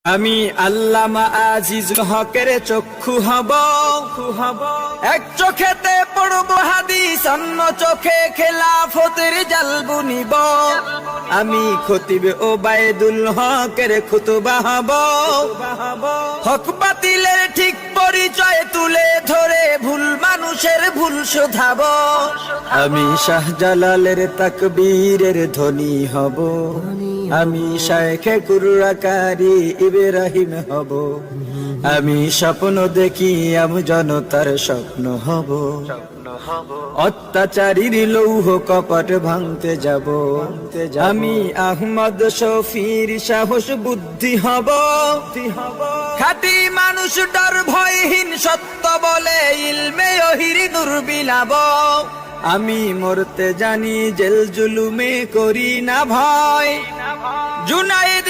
আমি আল্লামা আজিজুল হকের চক্ষু হব, এক চোখেতে পড়ব হাদিস, অন্য চোখে খেলাফতের জাল বুনিব। আমি খতিব ওবায়দুল হকের খুতবা হব, হক বাতিলের ঠিক পরিচয় তুলে ধরে ভুল মানুষের ভুল শোধাব। আমি শাহজালালের তাকবীরের ধ্বনি হব, আমি শায়েখে কুরআকারী ইব্রাহিম হব। আমি স্বপ্ন দেখি আমি জনতার স্বপ্ন হব, অত্যাচারীর লৌহ কপট ভাঙতে যাব। আমি আহমদ শফির সাহস বুদ্ধি হব, খাঁটি মানুষ ডর ভয়হীন সত্য বলে ইলমে ওহির নূর বিলাব। আমি মরতে জানি জেল জুলুমে করি না ভয়, জুনায়েদ